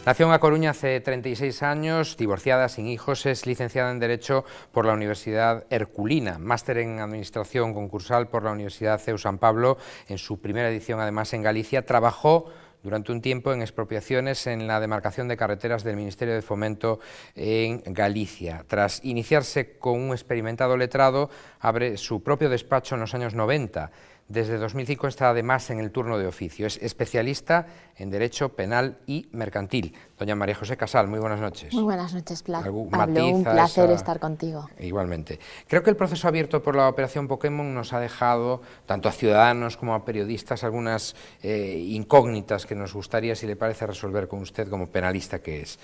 Nació en A Coruña hace 36 años, divorciada, sin hijos, es licenciada en Derecho por la Universidad Herculina, máster en Administración concursal por la Universidad CEU San Pablo, en su primera edición además en Galicia. Trabajó durante un tiempo en expropiaciones en la demarcación de carreteras del Ministerio de Fomento en Galicia. Tras iniciarse con un experimentado letrado, abre su propio despacho en los años 90. Desde 2005 está además en el turno de oficio. Es especialista en Derecho Penal y Mercantil. Doña María José Casal, muy buenas noches. Muy buenas noches, Pablo. Un placer estar contigo. Igualmente. Creo que el proceso abierto por la Operación Pokémon nos ha dejado, tanto a ciudadanos como a periodistas, algunas incógnitas que nos gustaría, si le parece, resolver con usted como penalista que es.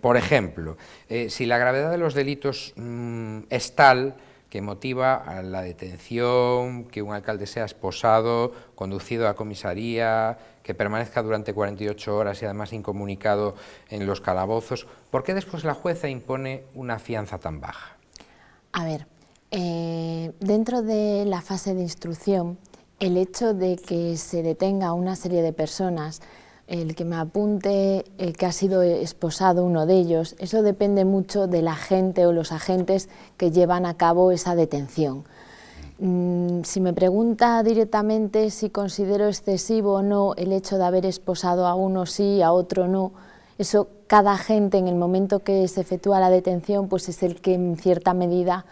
Por ejemplo, si la gravedad de los delitos es tal que motiva a la detención, que un alcalde sea esposado, conducido a comisaría, que permanezca durante 48 horas y además incomunicado en los calabozos, ¿por qué después la jueza impone una fianza tan baja? A ver, dentro de la fase de instrucción, el hecho de que se detenga a una serie de personas, el que me apunte que ha sido esposado uno de ellos, eso depende mucho del agente o los agentes que llevan a cabo esa detención. Si me pregunta directamente si considero excesivo o no el hecho de haber esposado a uno sí, a otro no, eso cada agente en el momento que se efectúa la detención pues es el que en cierta medida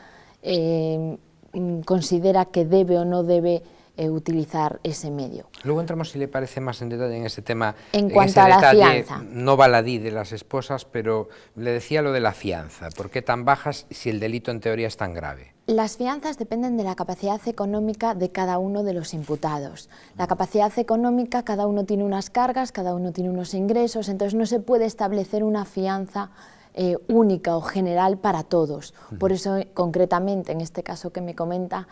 considera que debe o no debe utilizar ese medio. Luego entramos, si le parece, más en detalle en ese tema. En cuanto a la fianza. No baladí de las esposas, pero le decía lo de la fianza. ¿Por qué tan bajas si el delito en teoría es tan grave? Las fianzas dependen de la capacidad económica de cada uno de los imputados. La capacidad económica, cada uno tiene unas cargas, cada uno tiene unos ingresos, entonces no se puede establecer una fianza única o general para todos. Por eso, concretamente, en este caso que me comenta,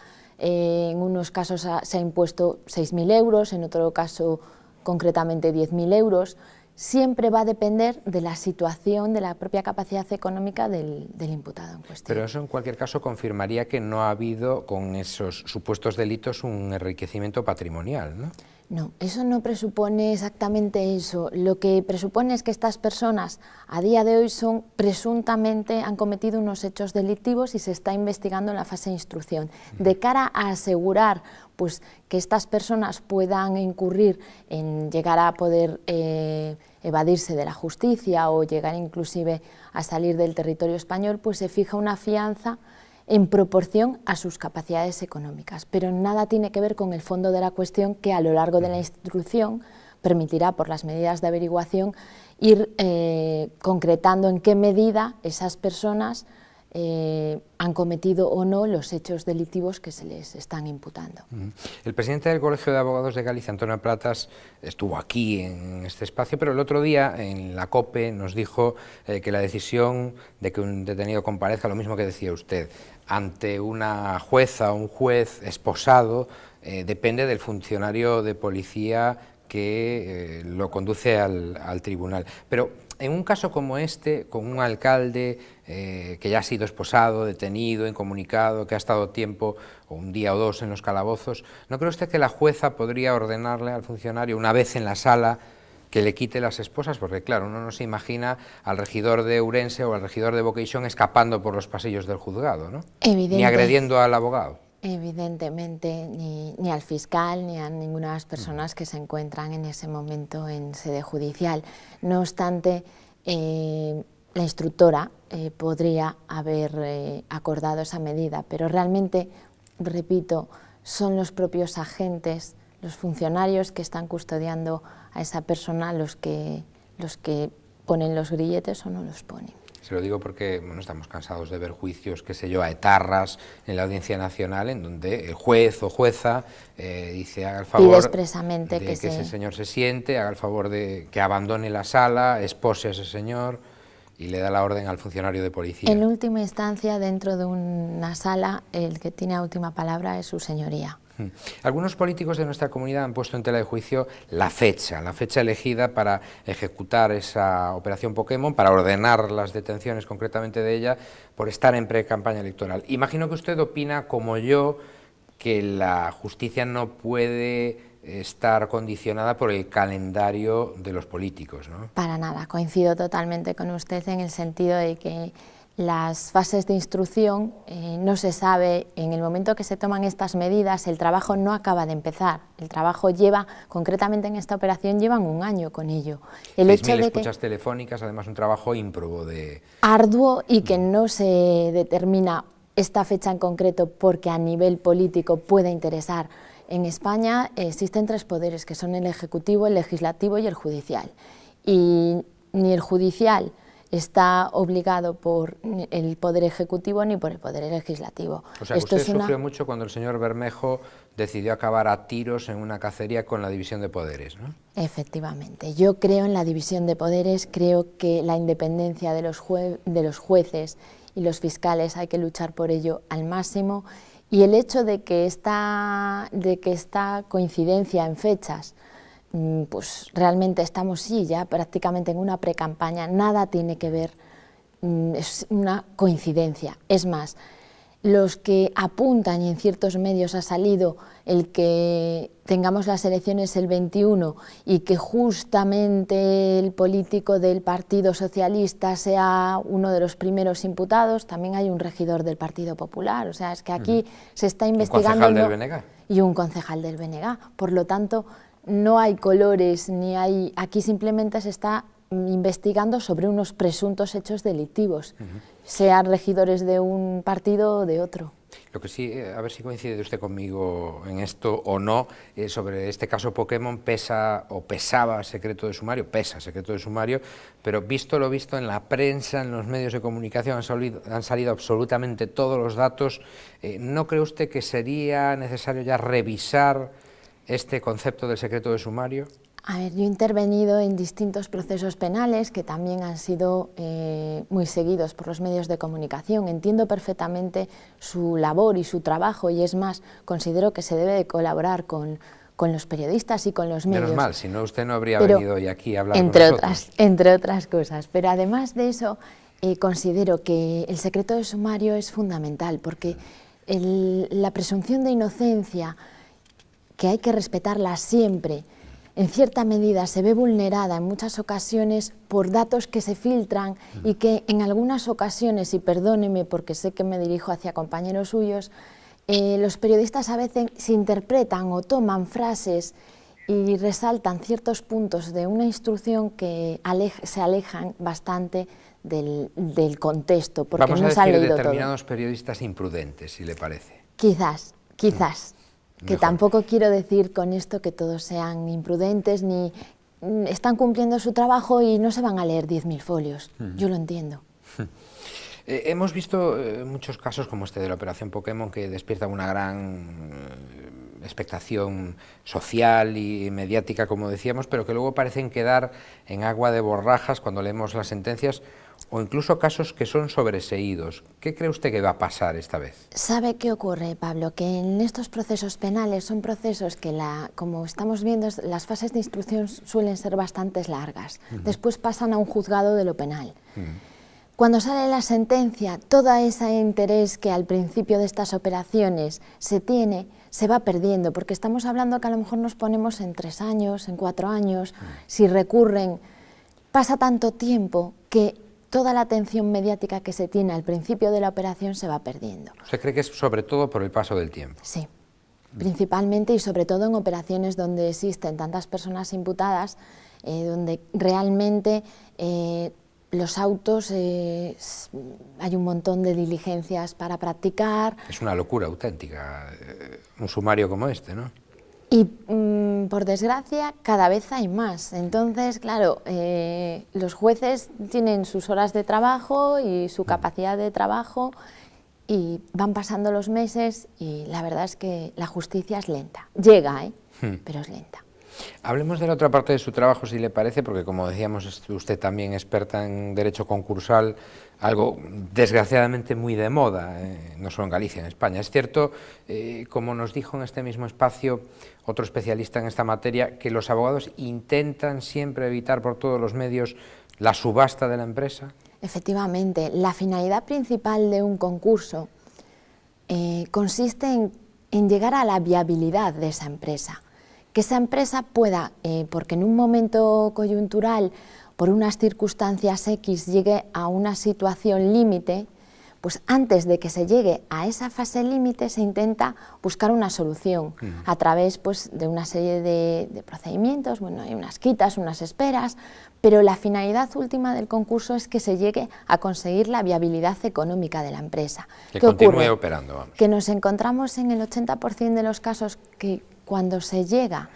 en unos casos se ha impuesto 6.000 euros, en otro caso concretamente 10.000 euros. Siempre va a depender de la situación, de la propia capacidad económica del imputado en cuestión. Pero eso en cualquier caso confirmaría que no ha habido con esos supuestos delitos un enriquecimiento patrimonial, ¿no? No, eso no presupone exactamente eso. Lo que presupone es que estas personas a día de hoy presuntamente han cometido unos hechos delictivos y se está investigando en la fase de instrucción. De cara a asegurar pues, que estas personas puedan incurrir en llegar a poder evadirse de la justicia o llegar inclusive a salir del territorio español, pues se fija una fianza en proporción a sus capacidades económicas, pero nada tiene que ver con el fondo de la cuestión, que a lo largo de la instrucción permitirá, por las medidas de averiguación, ir concretando en qué medida esas personas han cometido o no los hechos delictivos que se les están imputando. El presidente del Colegio de Abogados de Galicia, Antonio Pratas, estuvo aquí en este espacio, pero el otro día en la COPE nos dijo que la decisión de que un detenido comparezca, lo mismo que decía usted, ante una jueza o un juez esposado, depende del funcionario de policía que lo conduce al tribunal. Pero en un caso como este, con un alcalde que ya ha sido esposado, detenido, incomunicado, que ha estado tiempo, o un día o dos en los calabozos, ¿no cree usted que la jueza podría ordenarle al funcionario, una vez en la sala, que le quite las esposas? Porque claro, uno no se imagina al regidor de Ourense o al regidor de Boqueixón escapando por los pasillos del juzgado, ¿no? Ni agrediendo al abogado. Evidentemente, ni al fiscal ni a ninguna de las personas que se encuentran en ese momento en sede judicial. No obstante, la instructora podría haber acordado esa medida, pero realmente, repito, son los propios agentes, los funcionarios que están custodiando a esa persona los que ponen los grilletes o no los ponen. Se lo digo porque bueno, estamos cansados de ver juicios, qué sé yo, a etarras en la Audiencia Nacional, en donde el juez o jueza dice, haga el favor expresamente de que ese señor se siente, haga el favor de que abandone la sala, espose a ese señor, y le da la orden al funcionario de policía. En última instancia, dentro de una sala, el que tiene la última palabra es su señoría. Algunos políticos de nuestra comunidad han puesto en tela de juicio la fecha elegida para ejecutar esa operación Pokémon, para ordenar las detenciones concretamente de ella, por estar en pre-campaña electoral. Imagino que usted opina, como yo, que la justicia no puede estar condicionada por el calendario de los políticos, ¿no? Para nada, coincido totalmente con usted en el sentido de que las fases de instrucción no se sabe, en el momento que se toman estas medidas, el trabajo no acaba de empezar, el trabajo lleva, concretamente en esta operación, llevan un año con ello. El 6.000 hecho de escuchas telefónicas, además un trabajo ímprobo de... arduo y que no se determina esta fecha en concreto porque a nivel político pueda interesar. En España existen tres poderes, que son el Ejecutivo, el Legislativo y el Judicial. Y ni el Judicial está obligado por el Poder Ejecutivo ni por el Poder Legislativo. O sea, que usted sufrió mucho cuando el señor Bermejo decidió acabar a tiros en una cacería con la división de poderes, ¿no? Efectivamente. Yo creo en la división de poderes, creo que la independencia de los jueces y los fiscales hay que luchar por ello al máximo, y el hecho de que esta coincidencia en fechas, pues realmente estamos ya prácticamente en una precampaña, nada tiene que ver, es una coincidencia. Es más, los que apuntan, y en ciertos medios ha salido, el que tengamos las elecciones el 21 y que justamente el político del Partido Socialista sea uno de los primeros imputados, también hay un regidor del Partido Popular, o sea, es que aquí se está investigando... ¿Un concejal del BNG? Y un concejal del BNG, por lo tanto, no hay colores, ni hay... Aquí simplemente se está investigando sobre unos presuntos hechos delictivos, sean regidores de un partido o de otro. Lo que sí, a ver si coincide usted conmigo en esto o no, sobre este caso Pokémon pesa o pesaba secreto de sumario, pesa secreto de sumario, pero visto lo visto en la prensa, en los medios de comunicación han salido absolutamente todos los datos. ¿No cree usted que sería necesario ya revisar este concepto del secreto de sumario? A ver, yo he intervenido en distintos procesos penales que también han sido muy seguidos por los medios de comunicación. Entiendo perfectamente su labor y su trabajo, y es más, considero que se debe de colaborar con los periodistas y con los medios. Menos mal, si no usted no habría venido hoy aquí a hablar con nosotros. Entre otras cosas, pero además de eso, considero que el secreto de sumario es fundamental, porque la presunción de inocencia, que hay que respetarla siempre, en cierta medida se ve vulnerada en muchas ocasiones por datos que se filtran y que en algunas ocasiones, y perdóneme porque sé que me dirijo hacia compañeros suyos, los periodistas a veces se interpretan o toman frases y resaltan ciertos puntos de una instrucción que se alejan bastante del contexto, porque Vamos no a se han decir leído determinados todo. periodistas imprudentes, si le parece. Quizás. Que Mejor. tampoco quiero decir con esto que todos sean imprudentes, ni están cumpliendo su trabajo y no se van a leer 10.000 folios. Yo lo entiendo. Hemos visto muchos casos como este de la Operación Pokémon, que despierta una gran expectación social y mediática, como decíamos, pero que luego parecen quedar en agua de borrajas cuando leemos las sentencias, o incluso casos que son sobreseídos. ¿Qué cree usted que va a pasar esta vez? ¿Sabe qué ocurre, Pablo? Que en estos procesos penales son procesos que, como estamos viendo, las fases de instrucción suelen ser bastante largas. Después pasan a un juzgado de lo penal. Cuando sale la sentencia, todo ese interés que al principio de estas operaciones se tiene, se va perdiendo, porque estamos hablando que a lo mejor nos ponemos en 3 años, en 4 años, si recurren. Pasa tanto tiempo que toda la atención mediática que se tiene al principio de la operación se va perdiendo. ¿Usted cree que es sobre todo por el paso del tiempo? Sí, principalmente y sobre todo en operaciones donde existen tantas personas imputadas, donde realmente los autos, hay un montón de diligencias para practicar. Es una locura auténtica, un sumario como este, ¿no? Y por desgracia cada vez hay más. Entonces, claro, los jueces tienen sus horas de trabajo y su capacidad de trabajo, y van pasando los meses y la verdad es que la justicia es lenta. Llega, pero es lenta. Hablemos de la otra parte de su trabajo, si le parece, porque como decíamos, es usted también experta en derecho concursal, algo desgraciadamente muy de moda, no solo en Galicia, en España. Es cierto, como nos dijo en este mismo espacio otro especialista en esta materia, que los abogados intentan siempre evitar por todos los medios la subasta de la empresa. Efectivamente, la finalidad principal de un concurso consiste en llegar a la viabilidad de esa empresa, que esa empresa pueda, porque en un momento coyuntural, por unas circunstancias X, llegue a una situación límite, pues antes de que se llegue a esa fase límite se intenta buscar una solución a través pues, de una serie de procedimientos, bueno, hay unas quitas, unas esperas, pero la finalidad última del concurso es que se llegue a conseguir la viabilidad económica de la empresa. Que ¿Qué continúe ocurre? operando, vamos. Que nos encontramos en el 80% de los casos que cuando se llega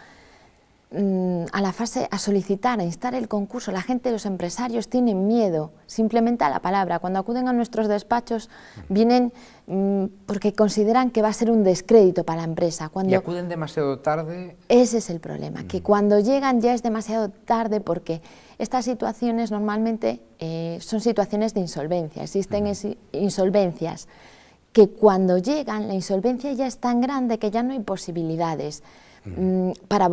a la fase, a solicitar, a instar el concurso, la gente, los empresarios tienen miedo simplemente a la palabra. Cuando acuden a nuestros despachos vienen porque consideran que va a ser un descrédito para la empresa. ¿Y acuden demasiado tarde? Ese es el problema, que cuando llegan ya es demasiado tarde, porque estas situaciones normalmente son situaciones de insolvencia. Existen insolvencias que cuando llegan, la insolvencia ya es tan grande que ya no hay posibilidades para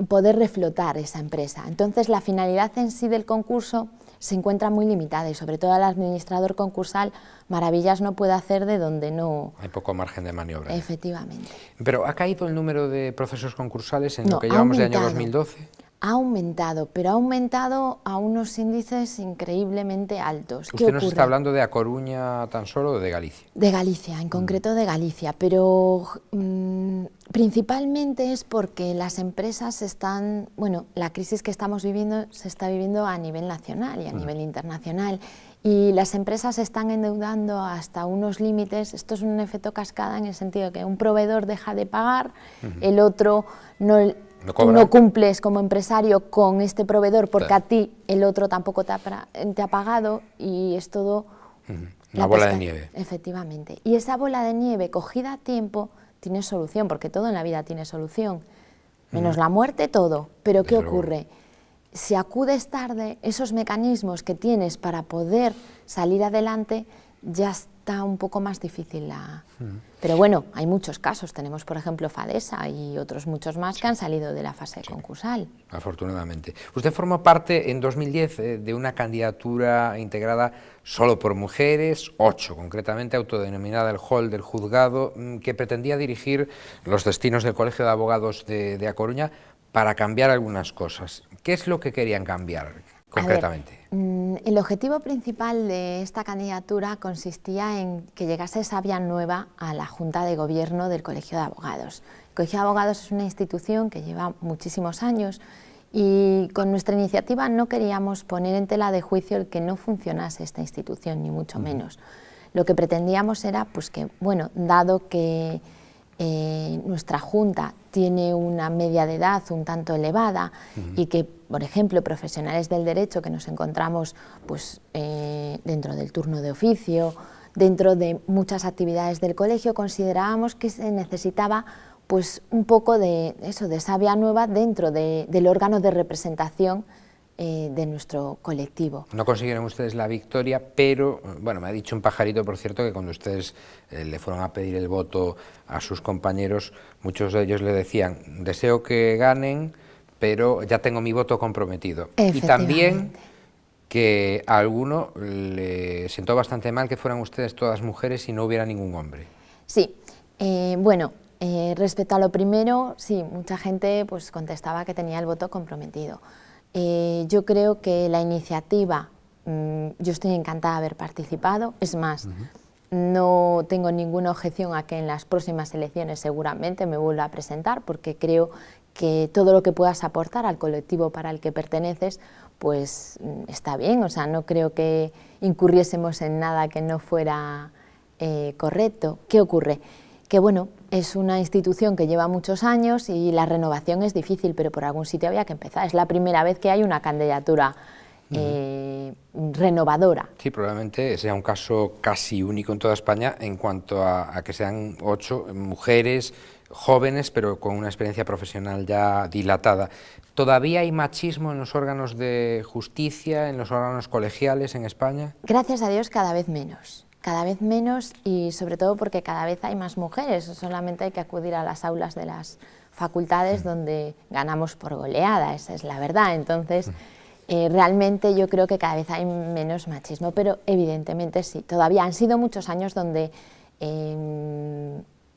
poder reflotar esa empresa. Entonces la finalidad en sí del concurso se encuentra muy limitada y sobre todo el administrador concursal maravillas no puede hacer de donde no... Hay poco margen de maniobra. Efectivamente. ¿Pero ha caído el número de procesos concursales en No, lo que llevamos de año aumentado. 2012? Ha aumentado, pero ha aumentado a unos índices increíblemente altos. ¿Qué ¿Usted nos ocurre? está hablando de A Coruña tan solo o de Galicia? De Galicia, en concreto de Galicia, pero principalmente es porque las empresas están, bueno, la crisis que estamos viviendo se está viviendo a nivel nacional y a nivel internacional, y las empresas se están endeudando hasta unos límites. Esto es un efecto cascada en el sentido de que un proveedor deja de pagar, el otro tú no cumples como empresario con este proveedor porque a ti el otro tampoco te ha pagado, y es todo... Una bola de nieve. Efectivamente. Y esa bola de nieve cogida a tiempo tiene solución, porque todo en la vida tiene solución. Menos la muerte, todo. Pero ¿qué ocurre? Si acudes tarde, esos mecanismos que tienes para poder salir adelante ya está un poco más difícil. Pero bueno, hay muchos casos. Tenemos, por ejemplo, Fadesa y otros muchos más que han salido de la fase concursal. Afortunadamente. Usted formó parte en 2010 de una candidatura integrada solo por mujeres, 8 concretamente, autodenominada el Hall del Juzgado, que pretendía dirigir los destinos del Colegio de Abogados de A Coruña para cambiar algunas cosas. ¿Qué es lo que querían cambiar concretamente? El objetivo principal de esta candidatura consistía en que llegase Savia Nueva a la Junta de Gobierno del Colegio de Abogados. El Colegio de Abogados es una institución que lleva muchísimos años, y con nuestra iniciativa no queríamos poner en tela de juicio el que no funcionase esta institución, ni mucho menos. Lo que pretendíamos era pues que, bueno, dado que nuestra Junta tiene una media de edad un tanto elevada y que, por ejemplo, profesionales del derecho que nos encontramos pues, dentro del turno de oficio, dentro de muchas actividades del colegio, considerábamos que se necesitaba pues, un poco de eso, de savia nueva dentro del órgano de representación de nuestro colectivo. No consiguieron ustedes la victoria, pero, bueno, me ha dicho un pajarito, por cierto, que cuando ustedes le fueron a pedir el voto a sus compañeros, muchos de ellos le decían, deseo que ganen, pero ya tengo mi voto comprometido. Y también que a alguno le sentó bastante mal que fueran ustedes todas mujeres y no hubiera ningún hombre. Sí, bueno, respecto a lo primero, sí, mucha gente pues, contestaba que tenía el voto comprometido. Yo creo que la iniciativa, yo estoy encantada de haber participado, es más, no tengo ninguna objeción a que en las próximas elecciones seguramente me vuelva a presentar, porque creo que todo lo que puedas aportar al colectivo para el que perteneces, pues está bien, o sea, no creo que incurriésemos en nada que no fuera correcto. ¿Qué ocurre? Que bueno, es una institución que lleva muchos años y la renovación es difícil, pero por algún sitio había que empezar. Es la primera vez que hay una candidatura renovadora. Sí, probablemente sea un caso casi único en toda España en cuanto a que sean 8 mujeres jóvenes, pero con una experiencia profesional ya dilatada. ¿Todavía hay machismo en los órganos de justicia, en los órganos colegiales en España? Gracias a Dios cada vez menos. Cada vez menos, y sobre todo porque cada vez hay más mujeres. Solamente hay que acudir a las aulas de las facultades donde ganamos por goleada, esa es la verdad. Entonces, realmente yo creo que cada vez hay menos machismo, pero evidentemente sí, todavía han sido muchos años donde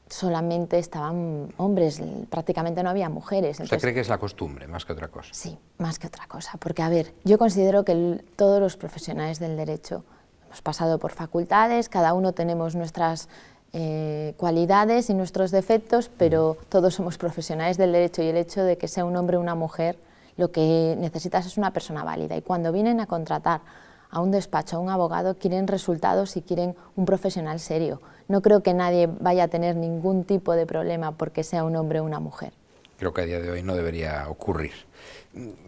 solamente estaban hombres, prácticamente no había mujeres. ¿Usted cree que es la costumbre más que otra cosa? Sí, más que otra cosa, porque a ver, yo considero que todos los profesionales del derecho hemos pasado por facultades, cada uno tenemos nuestras cualidades y nuestros defectos, pero todos somos profesionales del derecho, y el hecho de que sea un hombre o una mujer, lo que necesitas es una persona válida, y cuando vienen a contratar a un despacho, a un abogado, quieren resultados y quieren un profesional serio. No creo que nadie vaya a tener ningún tipo de problema porque sea un hombre o una mujer. Creo que a día de hoy no debería ocurrir.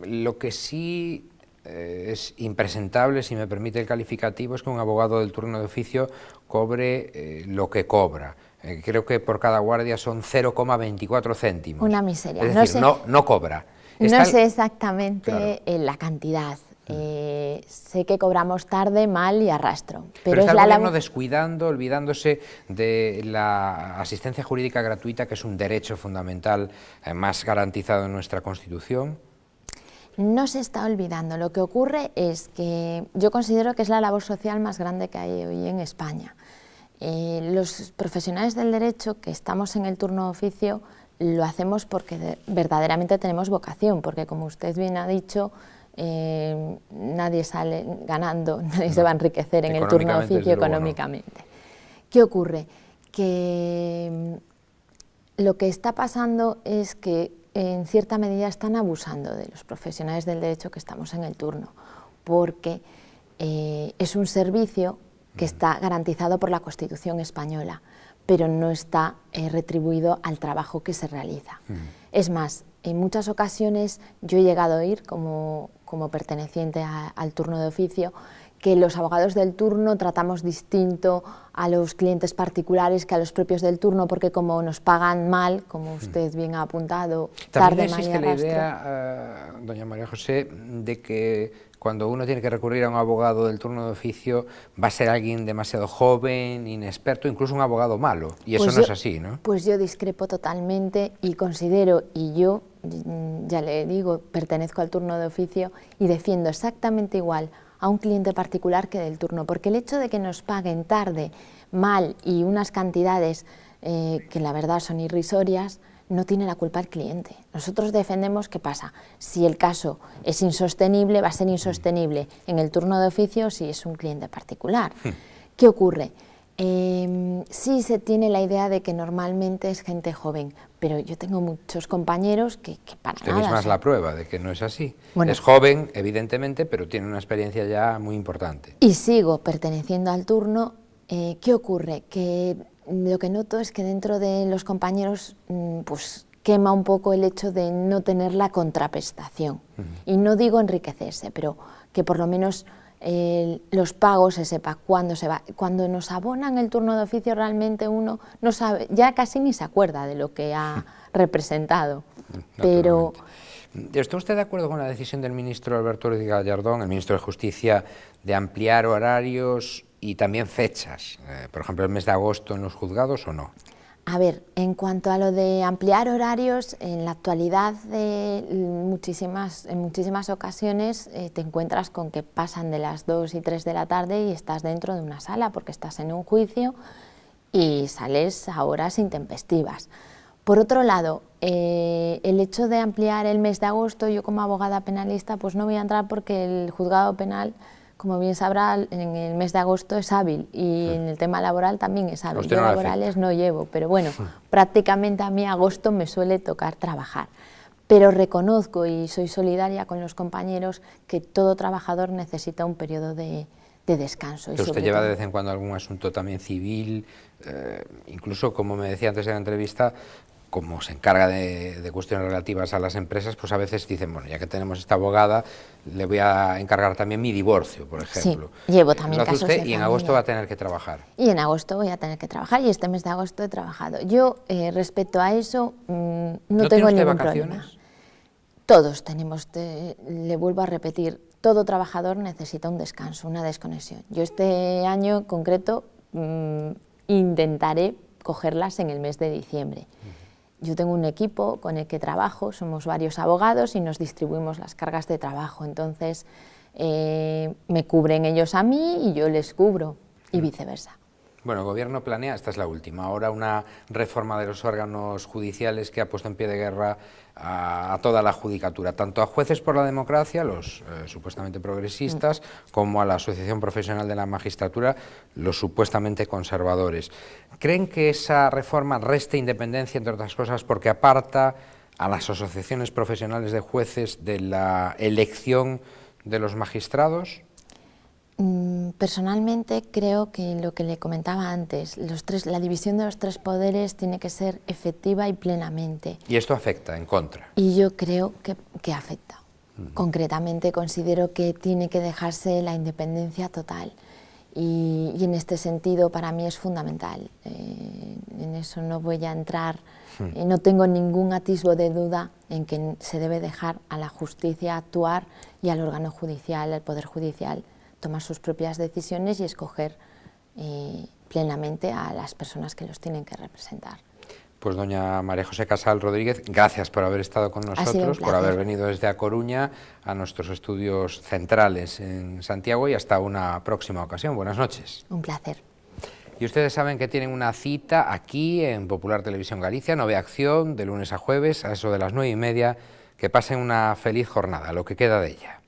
Lo que sí es impresentable, si me permite el calificativo, es que un abogado del turno de oficio cobre lo que cobra. Creo que por cada guardia son 0,24 céntimos. Una miseria. Es decir, no cobra. No sé exactamente la cantidad. Sé que cobramos tarde, mal y arrastro. Pero está el gobierno descuidando, olvidándose de la asistencia jurídica gratuita, que es un derecho fundamental más garantizado en nuestra Constitución. No se está olvidando. Lo que ocurre es que yo considero que es la labor social más grande que hay hoy en España. Los profesionales del derecho que estamos en el turno de oficio lo hacemos porque verdaderamente tenemos vocación, porque como usted bien ha dicho, nadie sale ganando, nadie se va a enriquecer en el turno de oficio económicamente. ¿Qué ocurre? Que lo que está pasando es que en cierta medida están abusando de los profesionales del derecho que estamos en el turno, porque es un servicio que está garantizado por la Constitución española, pero no está retribuido al trabajo que se realiza. Es más, en muchas ocasiones yo he llegado a oír, como perteneciente al turno de oficio, que los abogados del turno tratamos distinto a los clientes particulares que a los propios del turno, porque como nos pagan mal, como usted bien ha apuntado, tarde, mal y arrastro. También existe la idea, doña María José, de que cuando uno tiene que recurrir a un abogado del turno de oficio va a ser alguien demasiado joven, inexperto, incluso un abogado malo, y eso no es así, ¿no? Pues yo discrepo totalmente y considero, y yo, ya le digo, pertenezco al turno de oficio y defiendo exactamente igual a un cliente particular que del turno, porque el hecho de que nos paguen tarde, mal y unas cantidades que la verdad son irrisorias, no tiene la culpa el cliente. Nosotros defendemos qué pasa. Si el caso es insostenible, va a ser insostenible en el turno de oficio si es un cliente particular. ¿Qué ocurre? Sí se tiene la idea de que normalmente es gente joven, pero yo tengo muchos compañeros que para nada. Usted misma es la prueba de que no es así. Bueno, es joven, evidentemente, pero tiene una experiencia ya muy importante. Y sigo perteneciendo al turno. ¿Qué ocurre? Que lo que noto es que dentro de los compañeros pues quema un poco el hecho de no tener la contraprestación. Y no digo enriquecerse, pero que por lo menos los pagos se sepa cuándo se va. Cuando nos abonan el turno de oficio realmente uno no sabe, ya casi ni se acuerda de lo que ha representado. Pero ¿está usted de acuerdo con la decisión del ministro Alberto Ruiz Gallardón, el ministro de Justicia, de ampliar horarios y también fechas, por ejemplo el mes de agosto en los juzgados o no? A ver, en cuanto a lo de ampliar horarios, en la actualidad en muchísimas ocasiones te encuentras con que pasan de las 2 y 3 de la tarde y estás dentro de una sala porque estás en un juicio y sales a horas intempestivas. Por otro lado, el hecho de ampliar el mes de agosto, yo como abogada penalista pues no voy a entrar porque el juzgado penal, como bien sabrá, en el mes de agosto es hábil y en el tema laboral también es hábil. Yo laborales no llevo, pero bueno, prácticamente a mí agosto me suele tocar trabajar. Pero reconozco y soy solidaria con los compañeros que todo trabajador necesita un periodo de descanso. Pero usted lleva de vez en cuando algún asunto también civil, incluso como me decía antes de la entrevista, como se encarga de cuestiones relativas a las empresas, pues a veces dicen, bueno, ya que tenemos esta abogada, le voy a encargar también mi divorcio, por ejemplo. Sí, llevo también casos de familia. Y en agosto va a tener que trabajar. Y en agosto voy a tener que trabajar, y este mes de agosto he trabajado. Yo, respecto a eso, no tengo ningún problema. Todos tenemos, le vuelvo a repetir, todo trabajador necesita un descanso, una desconexión. Yo este año en concreto intentaré cogerlas en el mes de diciembre. Yo tengo un equipo con el que trabajo, somos varios abogados y nos distribuimos las cargas de trabajo, entonces me cubren ellos a mí y yo les cubro y viceversa. Bueno, el Gobierno planea, esta es la última, ahora una reforma de los órganos judiciales que ha puesto en pie de guerra a toda la judicatura, tanto a jueces por la democracia, los supuestamente progresistas, como a la Asociación Profesional de la Magistratura, los supuestamente conservadores. ¿Creen que esa reforma resta independencia, entre otras cosas, porque aparta a las asociaciones profesionales de jueces de la elección de los magistrados? Personalmente creo que lo que le comentaba antes, la división de los tres poderes tiene que ser efectiva y plenamente. ¿Y esto afecta en contra? Y yo creo que afecta. Concretamente considero que tiene que dejarse la independencia total y en este sentido para mí es fundamental. En eso no voy a entrar, no tengo ningún atisbo de duda en que se debe dejar a la justicia actuar y al órgano judicial, al Poder Judicial, tomar sus propias decisiones y escoger plenamente a las personas que los tienen que representar. Pues doña María José Casal Rodríguez, gracias por haber estado con nosotros, por haber venido desde A Coruña a nuestros estudios centrales en Santiago y hasta una próxima ocasión. Buenas noches. Un placer. Y ustedes saben que tienen una cita aquí en Popular Televisión Galicia, Nove Acción, de lunes a jueves, a eso de las 9:30. Que pasen una feliz jornada, lo que queda de ella.